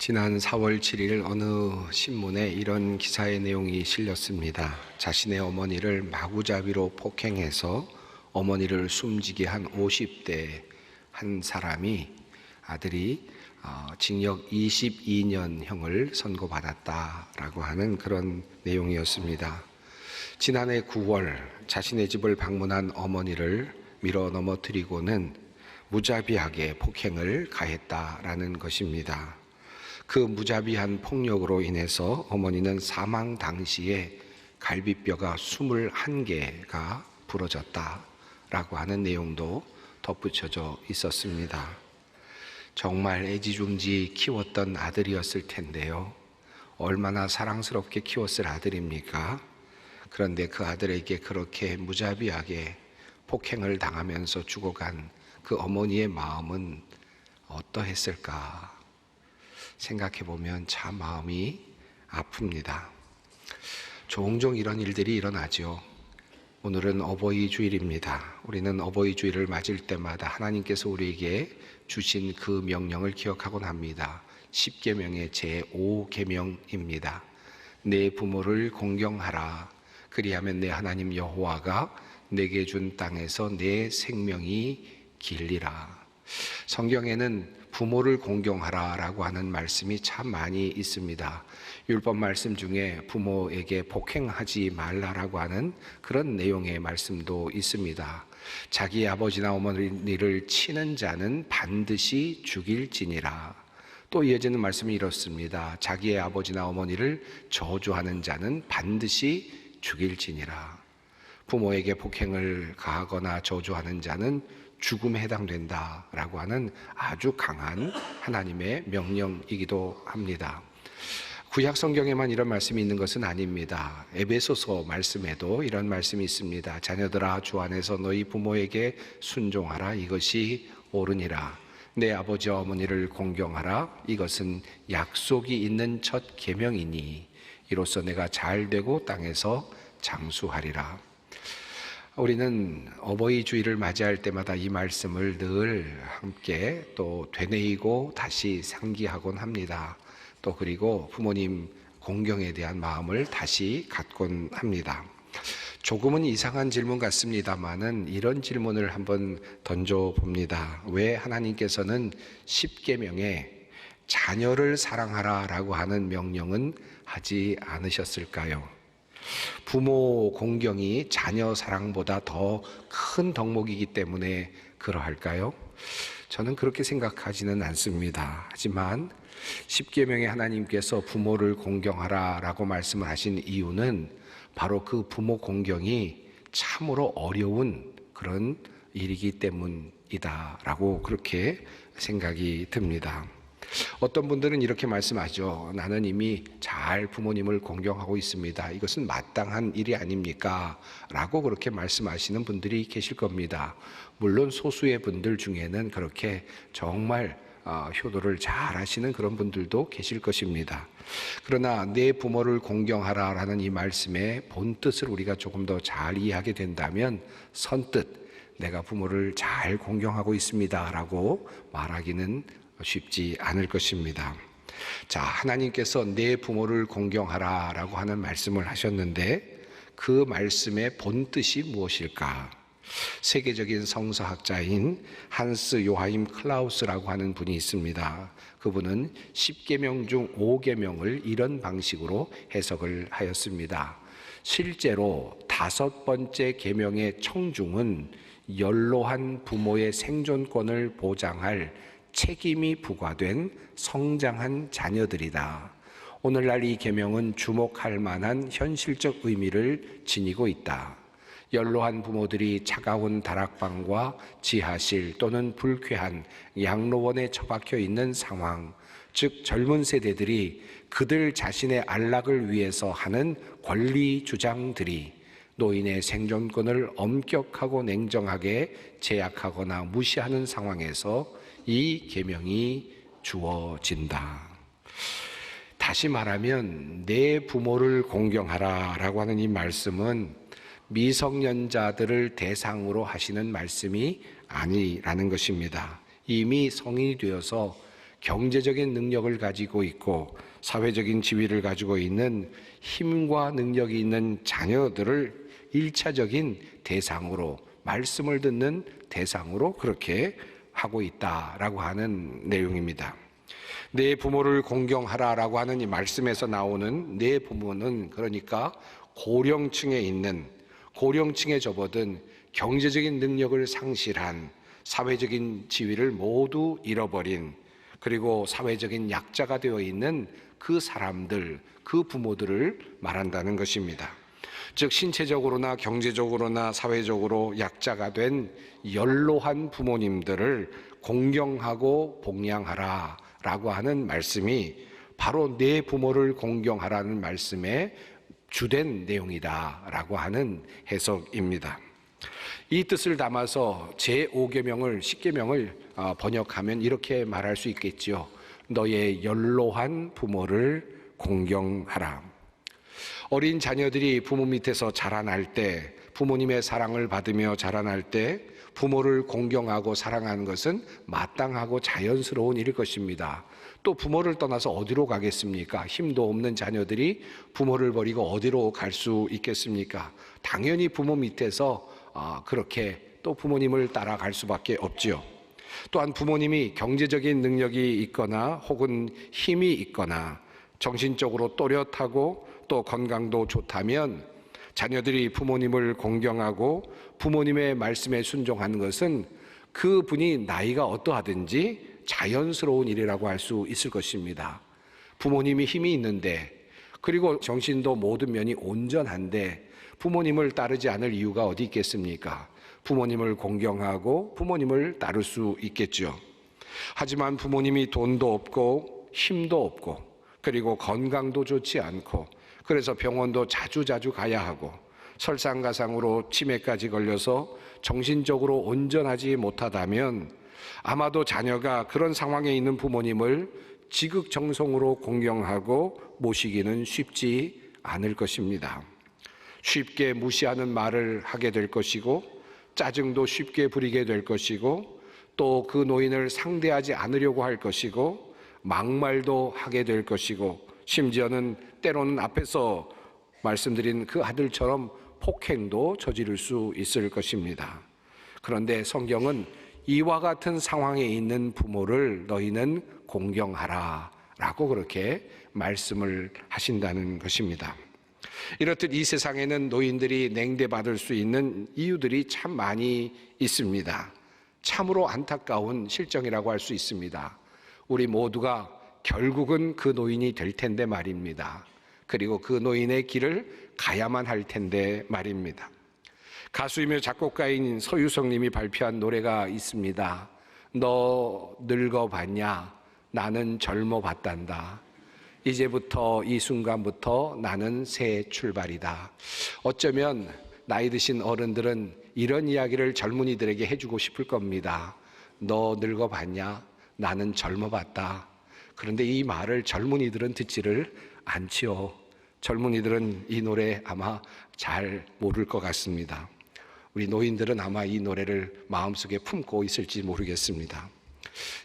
지난 4월 7일 어느 신문에 이런 기사의 내용이 실렸습니다. 자신의 어머니를 마구잡이로 폭행해서 어머니를 숨지게 한 50대 한 사람이 아들이 징역 22년형을 선고받았다라고 하는 그런 내용이었습니다. 지난해 9월 자신의 집을 방문한 어머니를 밀어 넘어뜨리고는 무자비하게 폭행을 가했다라는 것입니다. 그 무자비한 폭력으로 인해서 어머니는 사망 당시에 갈비뼈가 21개가 부러졌다라고 하는 내용도 덧붙여져 있었습니다. 정말 애지중지 키웠던 아들이었을 텐데요. 얼마나 사랑스럽게 키웠을 아들입니까? 그런데 그 아들에게 그렇게 무자비하게 폭행을 당하면서 죽어간 그 어머니의 마음은 어떠했을까? 생각해 보면 참 마음이 아픕니다. 종종 이런 일들이 일어나죠. 오늘은 어버이 주일입니다. 우리는 어버이 주일을 맞을 때마다 하나님께서 우리에게 주신 그 명령을 기억하곤 합니다. 10계명의 제5계명입니다. 내 부모를 공경하라. 그리하면 내 하나님 여호와가 내게 준 땅에서 내 생명이 길리라. 성경에는 부모를 공경하라 라고 하는 말씀이 참 많이 있습니다. 율법 말씀 중에 부모에게 폭행하지 말라라고 하는 그런 내용의 말씀도 있습니다. 자기 아버지나 어머니를 치는 자는 반드시 죽일지니라. 또 이어지는 말씀이 이렇습니다. 자기의 아버지나 어머니를 저주하는 자는 반드시 죽일지니라. 부모에게 폭행을 가하거나 저주하는 자는 죽음에 해당된다라고 하는 아주 강한 하나님의 명령이기도 합니다. 구약 성경에만 이런 말씀이 있는 것은 아닙니다. 에베소서 말씀에도 이런 말씀이 있습니다. 자녀들아 주 안에서 너희 부모에게 순종하라. 이것이 옳으니라. 내 아버지와 어머니를 공경하라. 이것은 약속이 있는 첫 계명이니 이로써 내가 잘되고 땅에서 장수하리라. 우리는 어버이 주일을 맞이할 때마다 이 말씀을 늘 함께 또 되뇌이고 다시 상기하곤 합니다. 또 그리고 부모님 공경에 대한 마음을 다시 갖곤 합니다. 조금은 이상한 질문 같습니다만은 이런 질문을 한번 던져봅니다. 왜 하나님께서는 10계명에 자녀를 사랑하라라고 하는 명령은 하지 않으셨을까요? 부모 공경이 자녀 사랑보다 더 큰 덕목이기 때문에 그러할까요? 저는 그렇게 생각하지는 않습니다. 하지만 10계명에 하나님께서 부모를 공경하라 라고 말씀을 하신 이유는 바로 그 부모 공경이 참으로 어려운 그런 일이기 때문이다 라고 그렇게 생각이 듭니다. 어떤 분들은 이렇게 말씀하죠. 나는 이미 잘 부모님을 공경하고 있습니다. 이것은 마땅한 일이 아닙니까? 라고 그렇게 말씀하시는 분들이 계실 겁니다. 물론 소수의 분들 중에는 그렇게 정말 효도를 잘 하시는 그런 분들도 계실 것입니다. 그러나 내 부모를 공경하라라는 이 말씀의 본뜻을 우리가 조금 더 잘 이해하게 된다면 선뜻 내가 부모를 잘 공경하고 있습니다 라고 말하기는 쉽지 않을 것입니다. 자, 하나님께서 내 부모를 공경하라 라고 하는 말씀을 하셨는데 그 말씀의 본뜻이 무엇일까? 세계적인 성서학자인 한스 요하임 클라우스라고 하는 분이 있습니다. 그분은 10계명 중 5계명을 이런 방식으로 해석을 하였습니다. 실제로 5번째 계명의 청중은 연로한 부모의 생존권을 보장할 책임이 부과된 성장한 자녀들이다. 오늘날 이 계명은 주목할 만한 현실적 의미를 지니고 있다. 연로한 부모들이 차가운 다락방과 지하실 또는 불쾌한 양로원에 처박혀 있는 상황, 즉 젊은 세대들이 그들 자신의 안락을 위해서 하는 권리 주장들이 노인의 생존권을 엄격하고 냉정하게 제약하거나 무시하는 상황에서 이 계명이 주어진다. 다시 말하면 내 부모를 공경하라라고 하는 이 말씀은 미성년자들을 대상으로 하시는 말씀이 아니라는 것입니다. 이미 성인이 되어서 경제적인 능력을 가지고 있고 사회적인 지위를 가지고 있는 힘과 능력이 있는 자녀들을 일차적인 대상으로, 말씀을 듣는 대상으로 그렇게 하고 있다라고 하는 내용입니다. 내 부모를 공경하라라고 하는 이 말씀에서 나오는 내 부모는 그러니까 고령층에 있는, 고령층에 접어든 경제적인 능력을 상실한, 사회적인 지위를 모두 잃어버린, 그리고 사회적인 약자가 되어 있는 그 사람들, 그 부모들을 말한다는 것입니다. 즉 신체적으로나 경제적으로나 사회적으로 약자가 된 연로한 부모님들을 공경하고 복양하라 라고 하는 말씀이 바로 내 부모를 공경하라는 말씀의 주된 내용이다라고 하는 해석입니다. 이 뜻을 담아서 제5계명을 10계명을 번역하면 이렇게 말할 수 있겠지요. 너의 연로한 부모를 공경하라. 어린 자녀들이 부모 밑에서 자라날 때, 부모님의 사랑을 받으며 자라날 때 부모를 공경하고 사랑하는 것은 마땅하고 자연스러운 일일 것입니다. 또 부모를 떠나서 어디로 가겠습니까? 힘도 없는 자녀들이 부모를 버리고 어디로 갈 수 있겠습니까? 당연히 부모 밑에서 그렇게 또 부모님을 따라갈 수밖에 없지요. 또한 부모님이 경제적인 능력이 있거나 혹은 힘이 있거나 정신적으로 또렷하고 또 건강도 좋다면 자녀들이 부모님을 공경하고 부모님의 말씀에 순종하는 것은 그분이 나이가 어떠하든지 자연스러운 일이라고 할 수 있을 것입니다. 부모님이 힘이 있는데, 그리고 정신도 모든 면이 온전한데 부모님을 따르지 않을 이유가 어디 있겠습니까? 부모님을 공경하고 부모님을 따를 수 있겠죠. 하지만 부모님이 돈도 없고 힘도 없고 그리고 건강도 좋지 않고 그래서 병원도 자주 가야 하고 설상가상으로 치매까지 걸려서 정신적으로 온전하지 못하다면 아마도 자녀가 그런 상황에 있는 부모님을 지극정성으로 공경하고 모시기는 쉽지 않을 것입니다. 쉽게 무시하는 말을 하게 될 것이고 짜증도 쉽게 부리게 될 것이고 또 그 노인을 상대하지 않으려고 할 것이고 막말도 하게 될 것이고 심지어는 때로는 앞에서 말씀드린 그 아들처럼 폭행도 저지를 수 있을 것입니다. 그런데 성경은 이와 같은 상황에 있는 부모를 너희는 공경하라 라고 그렇게 말씀을 하신다는 것입니다. 이렇듯 이 세상에는 노인들이 냉대받을 수 있는 이유들이 참 많이 있습니다. 참으로 안타까운 실정이라고 할 수 있습니다. 우리 모두가 결국은 그 노인이 될 텐데 말입니다. 그리고 그 노인의 길을 가야만 할 텐데 말입니다. 가수이며 작곡가인 서유석 님이 발표한 노래가 있습니다. 너 늙어봤냐? 나는 젊어봤단다. 이제부터 이 순간부터 나는 새 출발이다. 어쩌면 나이 드신 어른들은 이런 이야기를 젊은이들에게 해주고 싶을 겁니다. 너 늙어봤냐? 나는 젊어봤다. 그런데 이 말을 젊은이들은 듣지를 않지요. 젊은이들은 이 노래 아마 잘 모를 것 같습니다. 우리 노인들은 아마 이 노래를 마음속에 품고 있을지 모르겠습니다.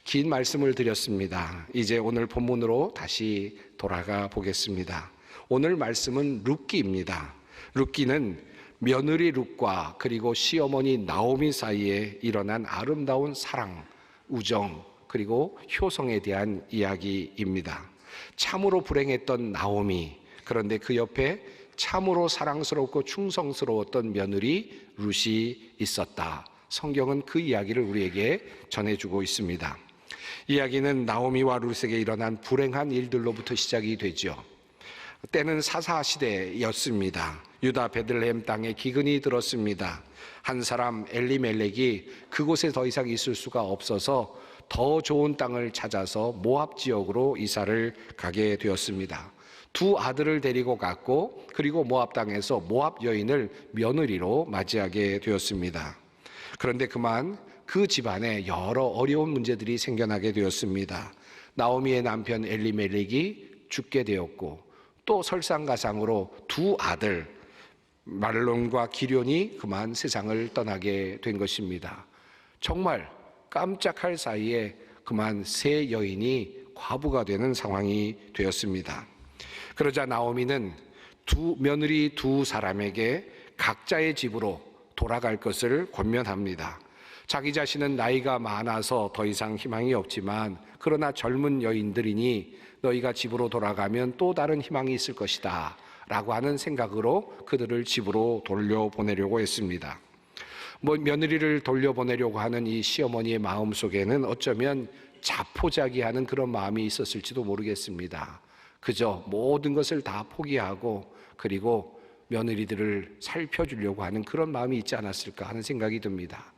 긴 말씀을 드렸습니다. 이제 오늘 본문으로 다시 돌아가 보겠습니다. 오늘 말씀은 룻기입니다. 룻기는 며느리 룻과 그리고 시어머니 나오미 사이에 일어난 아름다운 사랑, 우정, 그리고 효성에 대한 이야기입니다. 참으로 불행했던 나오미, 그런데 그 옆에 참으로 사랑스럽고 충성스러웠던 며느리 룻이 있었다. 성경은 그 이야기를 우리에게 전해주고 있습니다. 이야기는 나오미와 룻에게 일어난 불행한 일들로부터 시작이 되죠. 때는 사사시대였습니다. 유다 베들레헴 땅에 기근이 들었습니다. 한 사람 엘리멜렉이 그곳에 더 이상 있을 수가 없어서 더 좋은 땅을 찾아서 모압 지역으로 이사를 가게 되었습니다. 두 아들을 데리고 갔고 그리고 모압 땅에서 모압 여인을 며느리로 맞이하게 되었습니다. 그런데 그만 그 집안에 여러 어려운 문제들이 생겨나게 되었습니다. 나오미의 남편 엘리멜렉이 죽게 되었고 또 설상가상으로 두 아들 말론과 기련이 그만 세상을 떠나게 된 것입니다. 정말 깜짝할 사이에 그만 세 여인이 과부가 되는 상황이 되었습니다. 그러자 나오미는 며느리 두 사람에게 각자의 집으로 돌아갈 것을 권면합니다. 자기 자신은 나이가 많아서 더 이상 희망이 없지만 그러나 젊은 여인들이니 너희가 집으로 돌아가면 또 다른 희망이 있을 것이다 라고 하는 생각으로 그들을 집으로 돌려보내려고 했습니다. 며느리를 돌려보내려고 하는 이 시어머니의 마음속에는 어쩌면 자포자기하는 그런 마음이 있었을지도 모르겠습니다. 그저 모든 것을 다 포기하고 그리고 며느리들을 살펴주려고 하는 그런 마음이 있지 않았을까 하는 생각이 듭니다.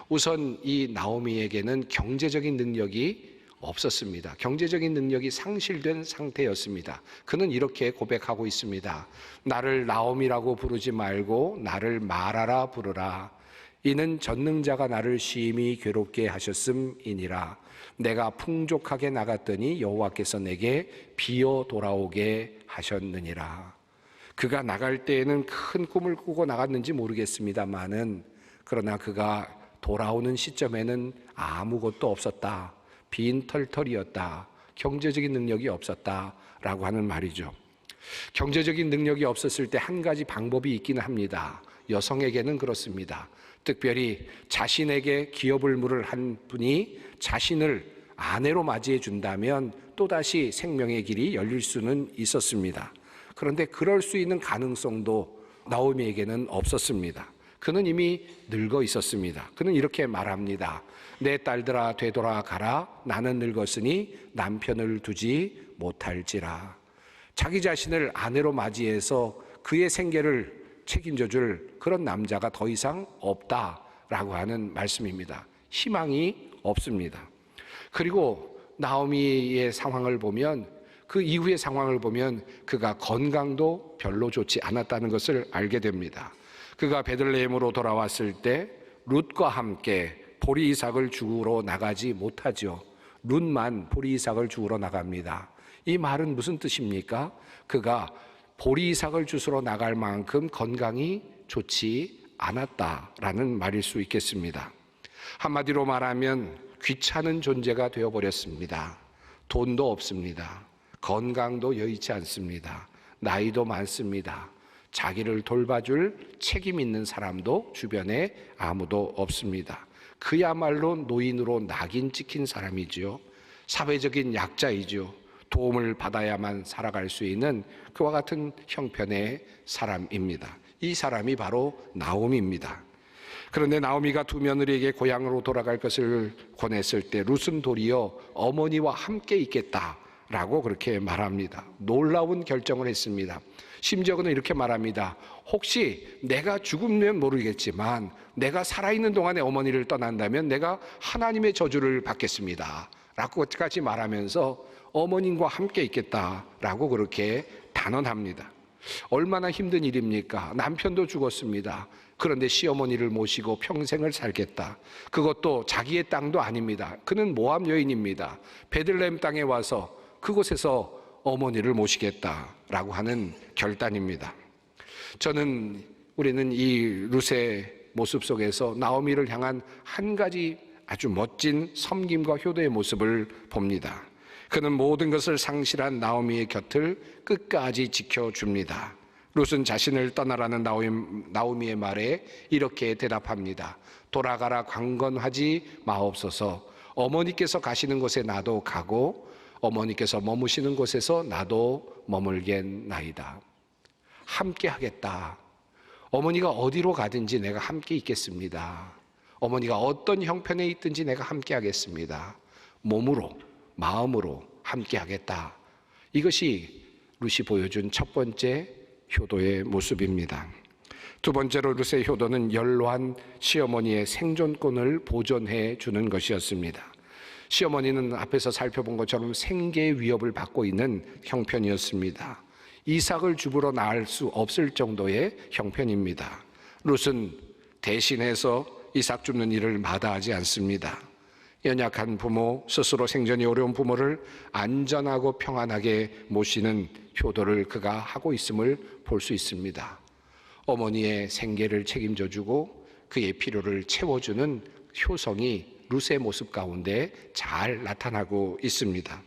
우선 이 나오미에게는 경제적인 능력이 없었습니다. 경제적인 능력이 상실된 상태였습니다. 그는 이렇게 고백하고 있습니다. 나를 나오미라고 부르지 말고 나를 마라라 부르라. 이는 전능자가 나를 심히 괴롭게 하셨음이니라. 내가 풍족하게 나갔더니 여호와께서 내게 비어 돌아오게 하셨느니라. 그가 나갈 때에는 큰 꿈을 꾸고 나갔는지 모르겠습니다만은 그러나 그가 돌아오는 시점에는 아무것도 없었다. 빈털털이었다. 경제적인 능력이 없었다라고 하는 말이죠. 경제적인 능력이 없었을 때 한 가지 방법이 있기는 합니다. 여성에게는 그렇습니다. 특별히 자신에게 기업을 물을 한 분이 자신을 아내로 맞이해 준다면 또다시 생명의 길이 열릴 수는 있었습니다. 그런데 그럴 수 있는 가능성도 나오미에게는 없었습니다. 그는 이미 늙어 있었습니다. 그는 이렇게 말합니다. 내 딸들아 되돌아가라. 나는 늙었으니 남편을 두지 못할지라. 자기 자신을 아내로 맞이해서 그의 생계를 책임져 줄 그런 남자가 더 이상 없다라고 하는 말씀입니다. 희망이 없습니다. 그리고 나오미의 상황을 보면 그 이후의 상황을 보면 그가 건강도 별로 좋지 않았다는 것을 알게 됩니다. 그가 베들레헴으로 돌아왔을 때 룻과 함께 보리 이삭을 주우러 나가지 못하죠. 룻만 보리 이삭을 주우러 나갑니다. 이 말은 무슨 뜻입니까? 그가 보리 이삭을 주우러 나갈 만큼 건강이 좋지 않았다라는 말일 수 있겠습니다. 한마디로 말하면 귀찮은 존재가 되어버렸습니다. 돈도 없습니다. 건강도 여의치 않습니다. 나이도 많습니다. 자기를 돌봐줄 책임 있는 사람도 주변에 아무도 없습니다. 그야말로 노인으로 낙인 찍힌 사람이지요. 사회적인 약자이죠. 도움을 받아야만 살아갈 수 있는 그와 같은 형편의 사람입니다. 이 사람이 바로 나오미입니다. 그런데 나오미가 두 며느리에게 고향으로 돌아갈 것을 권했을 때 룻은 도리어 어머니와 함께 있겠다라고 그렇게 말합니다. 놀라운 결정을 했습니다. 심지어 그는 이렇게 말합니다. 혹시 내가 죽으면 모르겠지만 내가 살아있는 동안에 어머니를 떠난다면 내가 하나님의 저주를 받겠습니다 라고까지 말하면서 어머님과 함께 있겠다라고 그렇게 단언합니다. 얼마나 힘든 일입니까? 남편도 죽었습니다. 그런데 시어머니를 모시고 평생을 살겠다. 그것도 자기의 땅도 아닙니다. 그는 모압 여인입니다. 베들레헴 땅에 와서 그곳에서 어머니를 모시겠다라고 하는 결단입니다. 우리는 이 룻의 모습 속에서 나오미를 향한 한 가지 아주 멋진 섬김과 효도의 모습을 봅니다. 그는 모든 것을 상실한 나오미의 곁을 끝까지 지켜줍니다. 룻은 자신을 떠나라는 나오미의 말에 이렇게 대답합니다. 돌아가라 강건하지 마옵소서. 어머니께서 가시는 곳에 나도 가고 어머니께서 머무시는 곳에서 나도 머물겠나이다. 함께 하겠다. 어머니가 어디로 가든지 내가 함께 있겠습니다. 어머니가 어떤 형편에 있든지 내가 함께 하겠습니다. 몸으로, 마음으로 함께 하겠다. 이것이 룻이 보여준 첫 번째 효도의 모습입니다. 두 번째로 룻의 효도는 연로한 시어머니의 생존권을 보존해 주는 것이었습니다. 시어머니는 앞에서 살펴본 것처럼 생계의 위협을 받고 있는 형편이었습니다. 이삭을 주부로 낳을 수 없을 정도의 형편입니다. 룻은 대신해서 이삭 줍는 일을 마다하지 않습니다. 연약한 부모, 스스로 생존이 어려운 부모를 안전하고 평안하게 모시는 효도를 그가 하고 있음을 볼 수 있습니다. 어머니의 생계를 책임져주고 그의 필요를 채워주는 효성이 룻의 모습 가운데 잘 나타나고 있습니다.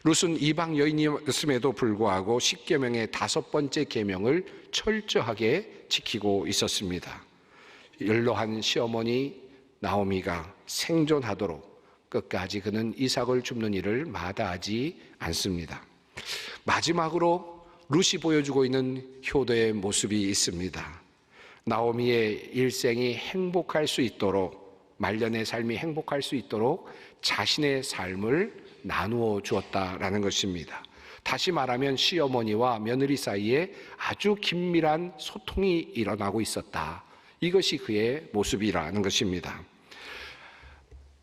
룻은 이방 여인이었음에도 불구하고 십계명의 5번째 계명을 철저하게 지키고 있었습니다. 연로한 시어머니 나오미가 생존하도록 끝까지 그는 이삭을 줍는 일을 마다하지 않습니다. 마지막으로 룻이 보여주고 있는 효도의 모습이 있습니다. 나오미의 일생이 행복할 수 있도록, 말년의 삶이 행복할 수 있도록 자신의 삶을 나누어 주었다라는 것입니다. 다시 말하면 시어머니와 며느리 사이에 아주 긴밀한 소통이 일어나고 있었다. 이것이 그의 모습이라는 것입니다.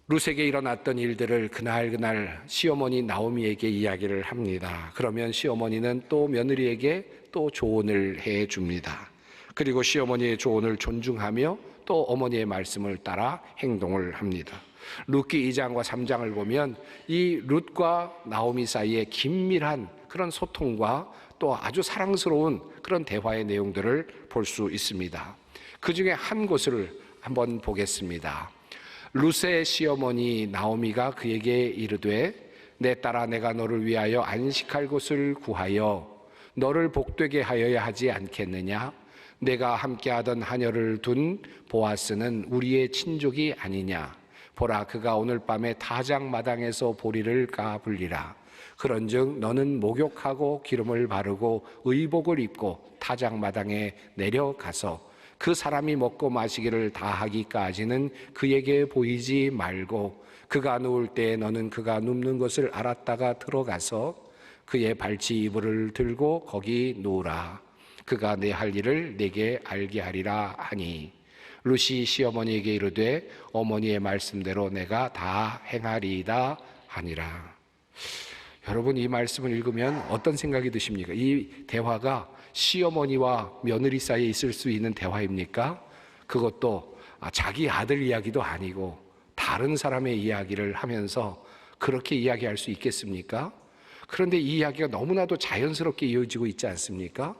룻에게 일어났던 일들을 그날 시어머니 나오미에게 이야기를 합니다. 그러면 시어머니는 또 며느리에게 또 조언을 해 줍니다. 그리고 시어머니의 조언을 존중하며 또 어머니의 말씀을 따라 행동을 합니다. 룻기 2장과 3장을 보면 이 룻과 나오미 사이에 긴밀한 그런 소통과 또 아주 사랑스러운 그런 대화의 내용들을 볼 수 있습니다. 그 중에 한 곳을 한번 보겠습니다. 룻의 시어머니 나오미가 그에게 이르되 내 딸아 내가 너를 위하여 안식할 곳을 구하여 너를 복되게 하여야 하지 않겠느냐? 내가 함께하던 하녀를 둔 보아스는 우리의 친족이 아니냐? 보라 그가 오늘 밤에 타작 마당에서 보리를 까불리라. 그런즉 너는 목욕하고 기름을 바르고 의복을 입고 타작 마당에 내려가서 그 사람이 먹고 마시기를 다 하기까지는 그에게 보이지 말고 그가 누울 때 너는 그가 눕는 것을 알았다가 들어가서 그의 발치 이불을 들고 거기 누우라. 그가 내 할 일을 내게 알게 하리라 하니 룻이 시어머니에게 이르되 어머니의 말씀대로 내가 다 행하리이다 하니라. 여러분 이 말씀을 읽으면 어떤 생각이 드십니까? 이 대화가 시어머니와 며느리 사이에 있을 수 있는 대화입니까? 그것도 자기 아들 이야기도 아니고 다른 사람의 이야기를 하면서 그렇게 이야기할 수 있겠습니까? 그런데 이 이야기가 너무나도 자연스럽게 이어지고 있지 않습니까?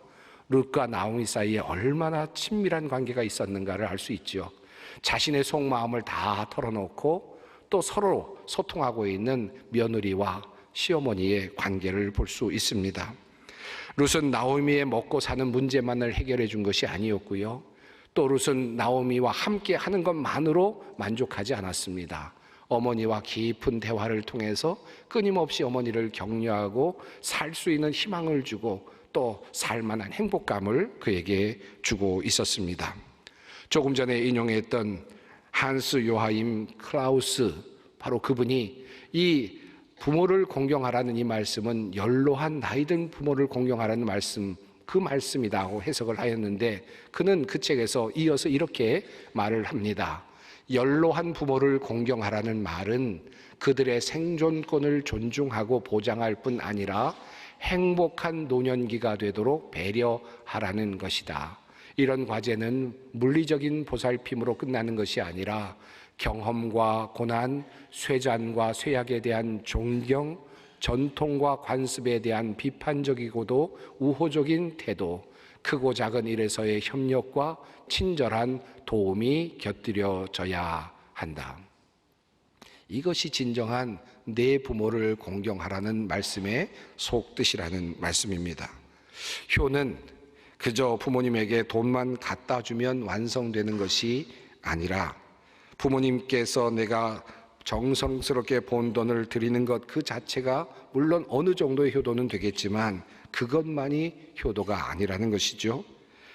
룻과 나오미 사이에 얼마나 친밀한 관계가 있었는가를 알 수 있죠. 자신의 속마음을 다 털어놓고 또 서로 소통하고 있는 며느리와 시어머니의 관계를 볼 수 있습니다. 룻은 나오미의 먹고 사는 문제만을 해결해 준 것이 아니었고요. 또 룻은 나오미와 함께 하는 것만으로 만족하지 않았습니다. 어머니와 깊은 대화를 통해서 끊임없이 어머니를 격려하고 살 수 있는 희망을 주고 또 살만한 행복감을 그에게 주고 있었습니다. 조금 전에 인용했던 한스 요하임 클라우스, 바로 그분이 이 부모를 공경하라는 이 말씀은 연로한 나이든 부모를 공경하라는 말씀, 그 말씀이라고 해석을 하였는데 그는 그 책에서 이어서 이렇게 말을 합니다. 연로한 부모를 공경하라는 말은 그들의 생존권을 존중하고 보장할 뿐 아니라 행복한 노년기가 되도록 배려하라는 것이다. 이런 과제는 물리적인 보살핌으로 끝나는 것이 아니라 경험과 고난, 쇠잔과 쇠약에 대한 존경, 전통과 관습에 대한 비판적이고도 우호적인 태도, 크고 작은 일에서의 협력과 친절한 도움이 곁들여져야 한다. 이것이 진정한 내 부모를 공경하라는 말씀의 속뜻이라는 말씀입니다. 효는 그저 부모님에게 돈만 갖다 주면 완성되는 것이 아니라 부모님께서 내가 정성스럽게 번 돈을 드리는 것 그 자체가 물론 어느 정도의 효도는 되겠지만 그것만이 효도가 아니라는 것이죠.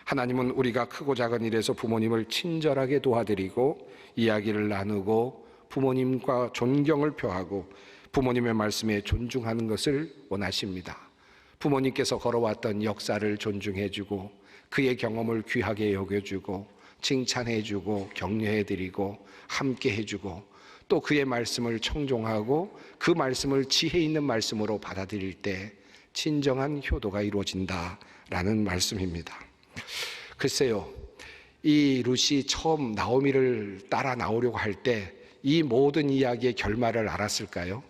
하나님은 우리가 크고 작은 일에서 부모님을 친절하게 도와드리고 이야기를 나누고 부모님과 존경을 표하고 부모님의 말씀에 존중하는 것을 원하십니다. 부모님께서 걸어왔던 역사를 존중해주고 그의 경험을 귀하게 여겨주고 칭찬해주고 격려해드리고 함께해주고 또 그의 말씀을 청종하고 그 말씀을 지혜 있는 말씀으로 받아들일 때 진정한 효도가 이루어진다라는 말씀입니다. 글쎄요, 이 룻이 처음 나오미를 따라 나오려고 할 때 이 모든 이야기의 결말을 알았을까요?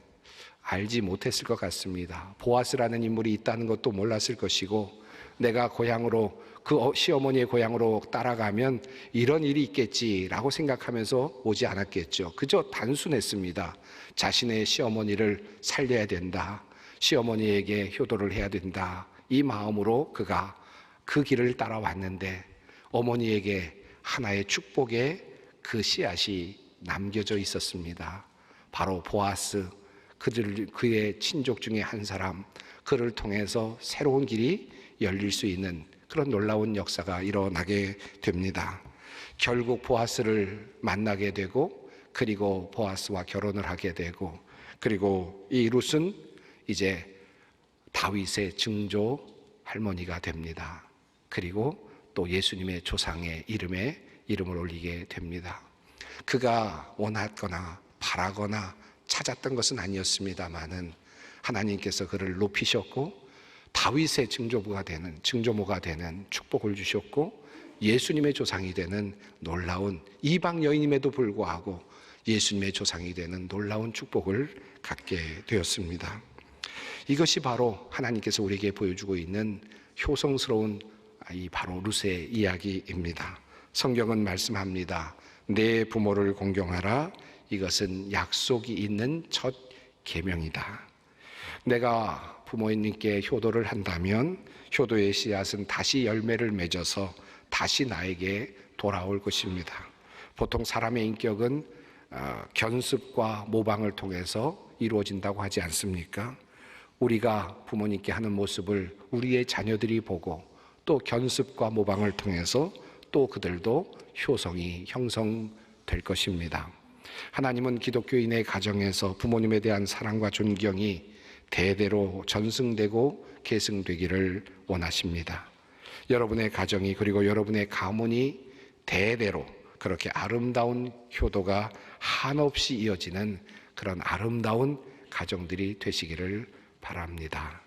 알지 못했을 것 같습니다. 보아스라는 인물이 있다는 것도 몰랐을 것이고, 내가 고향으로, 그 시어머니의 고향으로 따라가면 이런 일이 있겠지라고 생각하면서 오지 않았겠죠. 그저 단순했습니다. 자신의 시어머니를 살려야 된다, 시어머니에게 효도를 해야 된다, 이 마음으로 그가 그 길을 따라왔는데 어머니에게 하나의 축복의 그 씨앗이 남겨져 있었습니다. 바로 보아스, 그의 친족 중에 한 사람, 그를 통해서 새로운 길이 열릴 수 있는 그런 놀라운 역사가 일어나게 됩니다. 결국 보아스를 만나게 되고, 그리고 보아스와 결혼을 하게 되고, 그리고 이 룻은 이제 다윗의 증조 할머니가 됩니다. 그리고 또 예수님의 조상의 이름을 올리게 됩니다. 그가 원하거나 바라거나 찾았던 것은 아니었습니다마는 하나님께서 그를 높이셨고 다윗의 증조모가 되는 축복을 주셨고, 예수님의 조상이 되는 놀라운, 이방 여인임에도 불구하고 예수님의 조상이 되는 놀라운 축복을 갖게 되었습니다. 이것이 바로 하나님께서 우리에게 보여주고 있는 효성스러운 이 바로 룻의 이야기입니다. 성경은 말씀합니다. 내 부모를 공경하라. 이것은 약속이 있는 첫 계명이다. 내가 부모님께 효도를 한다면 효도의 씨앗은 다시 열매를 맺어서 다시 나에게 돌아올 것입니다. 보통 사람의 인격은 견습과 모방을 통해서 이루어진다고 하지 않습니까? 우리가 부모님께 하는 모습을 우리의 자녀들이 보고 또 견습과 모방을 통해서 또 그들도 효성이 형성될 것입니다. 하나님은 기독교인의 가정에서 부모님에 대한 사랑과 존경이 대대로 전승되고 계승되기를 원하십니다. 여러분의 가정이, 그리고 여러분의 가문이 대대로 그렇게 아름다운 효도가 한없이 이어지는 그런 아름다운 가정들이 되시기를 바랍니다.